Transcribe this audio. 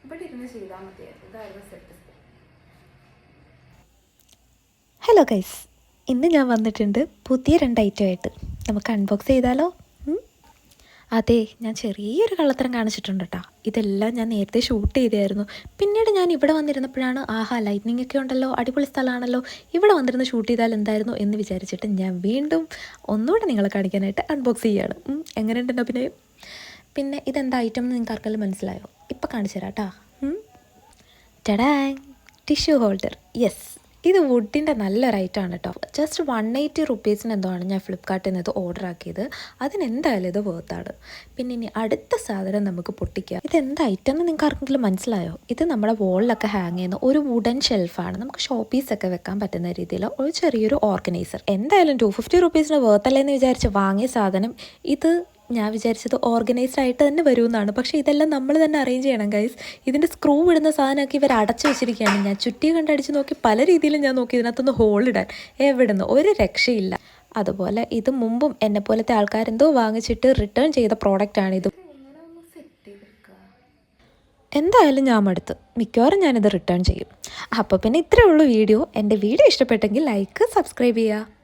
ഇവിടെ ഇരുന്ന് ചെയ്താൽ മതിയായിരുന്നു. ഇതായിരുന്നു സെറ്റ്. ഹലോ ഗൈസ്, ഇന്ന് ഞാൻ വന്നിട്ടുണ്ട് പുതിയ 2 ഐറ്റമായിട്ട്. നമുക്ക് അൺബോക്സ് ചെയ്താലോ? അതെ, ഞാൻ ചെറിയൊരു കള്ളത്തരം കാണിച്ചിട്ടുണ്ട് കേട്ടോ. ഇതെല്ലാം ഞാൻ നേരത്തെ ഷൂട്ട് ചെയ്തായിരുന്നു. പിന്നീട് ഞാൻ ഇവിടെ വന്നിരുന്നപ്പോഴാണ് ലൈറ്റ്നിങ് ഒക്കെ ഉണ്ടല്ലോ, അടിപൊളി സ്ഥലമാണല്ലോ, ഇവിടെ വന്നിരുന്ന് ഷൂട്ട് ചെയ്താൽ എന്തായിരുന്നു എന്ന് വിചാരിച്ചിട്ട് ഞാൻ വീണ്ടും ഒന്നുകൂടെ നിങ്ങളെ കാണിക്കാനായിട്ട് അൺബോക്സ് ചെയ്യുകയാണ്. എങ്ങനെയുണ്ടെന്ന് അഭിനയം? പിന്നെ ഇതെന്താ ഐറ്റം എന്ന് നിങ്ങൾക്ക് ആർക്കെങ്കിലും മനസ്സിലായോ? ഇപ്പം കാണിച്ചു തരാം കേട്ടോ. ടഡാങ്, ടിഷ്യൂ ഹോൾഡർ. യെസ്, ഇത് വുഡിൻ്റെ നല്ലൊരു ഐറ്റമാണ് കേട്ടോ. ജസ്റ്റ് 180 റുപ്പീസിന് എന്തോ ആണ് ഞാൻ ഫ്ലിപ്കാർട്ടിൽ നിന്ന് ഇത് ഓർഡർ ആക്കിയത്. അതിനെന്തായാലും ഇത് വേർത്താണ്. പിന്നെ ഇനി അടുത്ത സാധനം നമുക്ക് പൊട്ടിക്കാം. ഇതെന്താ ഐറ്റം എന്ന് നിങ്ങൾക്ക് ആർക്കെങ്കിലും മനസ്സിലായോ? ഇത് നമ്മുടെ വോളിലൊക്കെ ഹാങ് ചെയ്യുന്ന ഒരു വുഡൻ ഷെൽഫാണ്. നമുക്ക് ഷോപ്പീസൊക്കെ വെക്കാൻ പറ്റുന്ന രീതിയിൽ ഒരു ചെറിയൊരു ഓർഗനൈസർ. എന്തായാലും 250 റുപ്പീസിന് വേർത്തല്ലേന്ന് വിചാരിച്ച് വാങ്ങിയ സാധനം ഇത്. ഞാൻ വിചാരിച്ചത് ഓർഗനൈസ്ഡ് ആയിട്ട് തന്നെ വരുമെന്നാണ്. പക്ഷേ ഇതെല്ലാം നമ്മൾ തന്നെ അറേഞ്ച് ചെയ്യണം ഗൈസ്. ഇതിൻ്റെ സ്ക്രൂ ഇടുന്ന സാധനമൊക്കെ ഇവർ അടച്ചു വെച്ചിരിക്കുകയാണ്. ഞാൻ ചുറ്റി കണ്ടടിച്ച് നോക്കി, പല രീതിയിലും ഞാൻ നോക്കി ഇതിനകത്തൊന്ന് ഹോളിടാൻ. എവിടുന്ന് ഒരു രക്ഷയില്ല. അതുപോലെ ഇത് മുമ്പും എന്നെപ്പോലത്തെ ആൾക്കാരെന്തോ വാങ്ങിച്ചിട്ട് റിട്ടേൺ ചെയ്ത പ്രോഡക്റ്റാണിത്. എന്തായാലും ഞാൻ മടുത്ത്, മിക്കവാറും ഞാനിത് റിട്ടേൺ ചെയ്യും. അപ്പോൾ പിന്നെ ഇത്രയേ ഉള്ളൂ വീഡിയോ. എൻ്റെ വീഡിയോ ഇഷ്ടപ്പെട്ടെങ്കിൽ ലൈക്ക്, സബ്സ്ക്രൈബ് ചെയ്യുക.